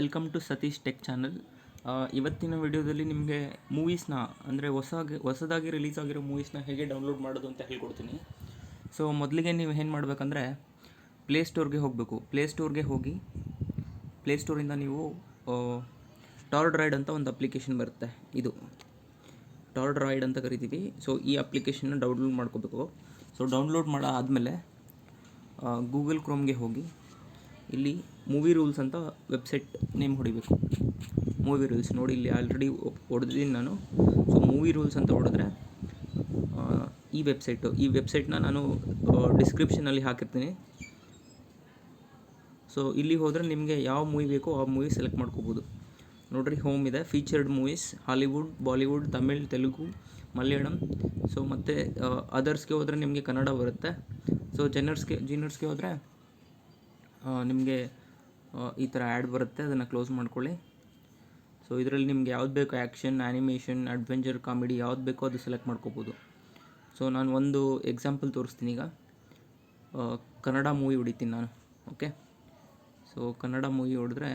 Welcome to Satish tech channel. ಇವತ್ತಿನ ವಿಡಿಯೋದಲ್ಲಿ ನಿಮಗೆ ಮೂವೀಸ್ನ ಅಂದರೆ ಹೊಸದಾಗಿ ರಿಲೀಸ್ ಆಗಿರೋ ಮೂವೀಸ್ನ ಹೇಗೆ ಡೌನ್ಲೋಡ್ ಮಾಡೋದು ಅಂತ ಹೇಳ್ಕೊಡ್ತೀನಿ. ಸೊ ಮೊದಲಿಗೆ ನೀವು ಏನು ಮಾಡಬೇಕಂದ್ರೆ ಪ್ಲೇಸ್ಟೋರ್ಗೆ ಹೋಗಬೇಕು. ಪ್ಲೇಸ್ಟೋರ್ಗೆ ಹೋಗಿ ಪ್ಲೇಸ್ಟೋರಿಂದ ನೀವು ಟಾರ್ಡ್ ರೈಡ್ ಅಂತ ಒಂದು ಅಪ್ಲಿಕೇಶನ್ ಬರುತ್ತೆ. ಇದು ಟಾರ್ಡ್ ರೈಡ್ ಅಂತ ಕರಿತೀವಿ. ಸೊ ಈ ಅಪ್ಲಿಕೇಶನ್ನ ಡೌನ್ಲೋಡ್ ಮಾಡ್ಕೋಬೇಕು. ಸೊ ಡೌನ್ಲೋಡ್ ಆದಮೇಲೆ ಗೂಗಲ್ ಕ್ರೋಮ್ಗೆ ಹೋಗಿ ಇಲ್ಲಿ ಮೂವಿ ರೂಲ್ಸ್ ಅಂತ ವೆಬ್ಸೈಟ್ ನೇಮ್ ಹೊಡಿಬೇಕು. ಮೂವಿ ರೂಲ್ಸ್ ನೋಡಿ, ಇಲ್ಲಿ ಆಲ್ರೆಡಿ ಹೊಡೆದಿದ್ದೀನಿ ನಾನು. ಸೊ ಮೂವಿ ರೂಲ್ಸ್ ಅಂತ ಹೊಡೆದ್ರೆ ಈ ವೆಬ್ಸೈಟ್ನ ನಾನು ಡಿಸ್ಕ್ರಿಪ್ಷನಲ್ಲಿ ಹಾಕಿರ್ತೀನಿ. ಸೊ ಇಲ್ಲಿ ಹೋದರೆ ನಿಮಗೆ ಯಾವ ಮೂವಿ ಬೇಕೋ ಆ ಮೂವಿ ಸೆಲೆಕ್ಟ್ ಮಾಡ್ಕೋಬೋದು. ನೋಡಿರಿ, ಹೋಮ್ ಇದೆ, featured movies, Hollywood, Bollywood, Tamil, Telugu, Malayalam. So ಮತ್ತು ಅದರ್ಸ್ಗೆ ಹೋದರೆ ನಿಮಗೆ ಕನ್ನಡ ಬರುತ್ತೆ. ಸೊ ಜೀನರ್ಸ್ಗೆ ಹೋದರೆ ನಿಮಗೆ ಈ ಥರ ಆ್ಯಡ್ ಬರುತ್ತೆ, ಅದನ್ನು ಕ್ಲೋಸ್ ಮಾಡ್ಕೊಳ್ಳಿ. ಸೊ ಇದರಲ್ಲಿ ನಿಮ್ಗೆ ಯಾವ್ದು ಬೇಕು, ಆ್ಯಕ್ಷನ್, ಆ್ಯನಿಮೇಷನ್, ಅಡ್ವೆಂಚರ್, ಕಾಮಿಡಿ ಯಾವ್ದು ಬೇಕೋ ಅದು ಸೆಲೆಕ್ಟ್ ಮಾಡ್ಕೋಬೋದು. ಸೊ ನಾನು ಒಂದು ಎಕ್ಸಾಂಪಲ್ ತೋರಿಸ್ತೀನಿ. ಈಗ ಕನ್ನಡ ಮೂವಿ ಹೊಡಿತೀನಿ ನಾನು. ಓಕೆ, ಸೊ ಕನ್ನಡ ಮೂವಿ ಹೊಡೆದ್ರೆ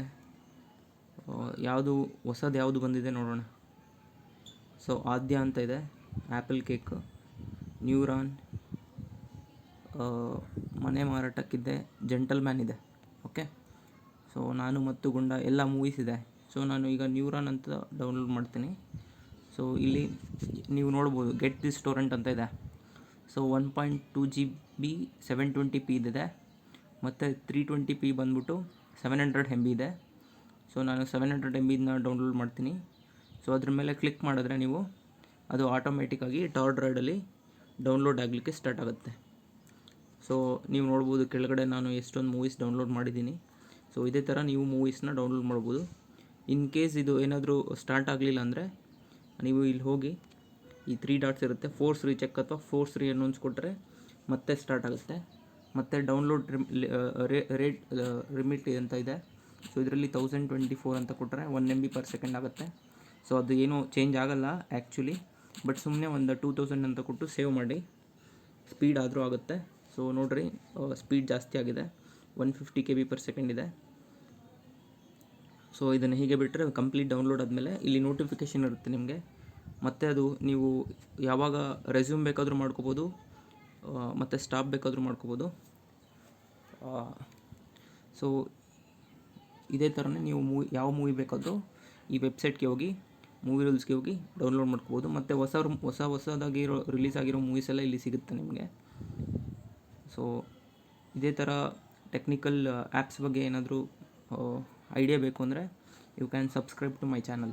ಹೊಸದು ಯಾವುದು ಬಂದಿದೆ ನೋಡೋಣ. ಸೊ ಆದ್ಯ ಅಂತ ಇದೆ, ಆ್ಯಪಲ್ ಕೇಕ್, ನ್ಯೂರಾನ್, ಮನೆ ಮಾರಾಟಕ್ಕಿದೆ, ಜೆಂಟಲ್ಮ್ಯಾನ್ ಇದೆ. ಓಕೆ, ಸೊ ನಾನು ಮತ್ತು ಗುಂಡ ಎಲ್ಲ ಮೂವೀಸ್ ಇದೆ. ಸೊ ನಾನು ಈಗ ನ್ಯೂರಾನ್ ಅಂತ ಡೌನ್ಲೋಡ್ ಮಾಡ್ತೀನಿ. ಸೊ ಇಲ್ಲಿ ನೀವು ನೋಡ್ಬೋದು ಗೆಟ್ ದಿಸ್ ಟೊರೆಂಟ್ ಅಂತ ಇದೆ. ಸೊ 1.2 GB 720p ಇದೆ, ಮತ್ತು 320p ಬಂದ್ಬಿಟ್ಟು 700 MB ಇದೆ. ಸೊ ನಾನು 700 MBನ ಡೌನ್ಲೋಡ್ ಮಾಡ್ತೀನಿ. ಸೊ ಅದ್ರ ಮೇಲೆ ಕ್ಲಿಕ್ ಮಾಡಿದ್ರೆ ನೀವು ಅದು ಆಟೋಮೆಟಿಕ್ಕಾಗಿ ಟಾರ್ಡ್ ರೈಡಲ್ಲಿ ಡೌನ್ಲೋಡ್ ಆಗಲಿಕ್ಕೆ ಸ್ಟಾರ್ಟ್ ಆಗುತ್ತೆ. ಸೊ ನೀವು ನೋಡ್ಬೋದು ಕೆಳಗಡೆ ನಾನು ಎಷ್ಟೊಂದು ಮೂವೀಸ್ ಡೌನ್ಲೋಡ್ ಮಾಡಿದ್ದೀನಿ. ಸೊ ಇದೇ ಥರ ನೀವು ಮೂವೀಸ್ನ ಡೌನ್ಲೋಡ್ ಮಾಡ್ಬೋದು. ಇನ್ ಕೇಸ್ ಇದು ಏನಾದರೂ ಸ್ಟಾರ್ಟ್ ಆಗಲಿಲ್ಲ ಅಂದರೆ ನೀವು ಇಲ್ಲಿ ಹೋಗಿ ಈ 3 ಡಾಟ್ಸ್ ಇರುತ್ತೆ, ಫೋರ್ಸ್ ರೀಚೆಕ್ ಅಥವಾ ಫೋರ್ಸ್ ರೀ ಅನೌನ್ಸ್ ಕೊಟ್ಟರೆ ಮತ್ತೆ ಸ್ಟಾರ್ಟ್ ಆಗುತ್ತೆ. ಮತ್ತು ಡೌನ್ಲೋಡ್ ರೇಟ್ ಲಿಮಿಟ್ ಅಂತ ಇದೆ. ಸೊ ಇದರಲ್ಲಿ 1024 ಅಂತ ಕೊಟ್ಟರೆ 1 MB/s ಆಗುತ್ತೆ. ಸೊ ಅದು ಏನೂ ಚೇಂಜ್ ಆಗೋಲ್ಲ ಆ್ಯಕ್ಚುಲಿ, ಬಟ್ ಸುಮ್ಮನೆ ಒಂದು 2000 ಅಂತ ಕೊಟ್ಟು ಸೇವ್ ಮಾಡಿ, ಸ್ಪೀಡ್ ಆದರೂ ಆಗುತ್ತೆ. ಸೊ ನೋಡಿರಿ, ಸ್ಪೀಡ್ ಜಾಸ್ತಿ ಆಗಿದೆ, 150 KB/s ಇದೆ. ಸೊ ಇದನ್ನು ಹೀಗೆ ಬಿಟ್ಟರೆ ಕಂಪ್ಲೀಟ್ ಡೌನ್ಲೋಡ್ ಆದಮೇಲೆ ಇಲ್ಲಿ ನೋಟಿಫಿಕೇಷನ್ ಇರುತ್ತೆ ನಿಮಗೆ. ಮತ್ತು ಅದು ನೀವು ಯಾವಾಗ ರೆಸ್ಯೂಮ್ ಬೇಕಾದರೂ ಮಾಡ್ಕೋಬೋದು, ಮತ್ತು ಸ್ಟಾಪ್ ಬೇಕಾದರೂ ಮಾಡ್ಕೋಬೋದು. ಸೊ ಇದೇ ಥರನೇ ನೀವು ಯಾವ ಮೂವಿ ಬೇಕಾದರೂ ಈ ವೆಬ್ಸೈಟ್ಗೆ ಹೋಗಿ ಮೂವಿ ರೂಲ್ಸ್ಗೆ ಹೋಗಿ ಡೌನ್ಲೋಡ್ ಮಾಡ್ಕೋಬೋದು. ಮತ್ತು ಹೊಸದಾಗಿ ರಿಲೀಸ್ ಆಗಿರೋ ಮೂವೀಸ್ ಎಲ್ಲ ಇಲ್ಲಿ ಸಿಗುತ್ತೆ ನಿಮಗೆ. ಸೊ ಇದೇ ಥರ ಟೆಕ್ನಿಕಲ್ ಆ್ಯಪ್ಸ್ ಬಗ್ಗೆ ಏನಾದರೂ ಐಡಿಯಾ ಬೇಕು ಅಂದರೆ you can subscribe to my channel.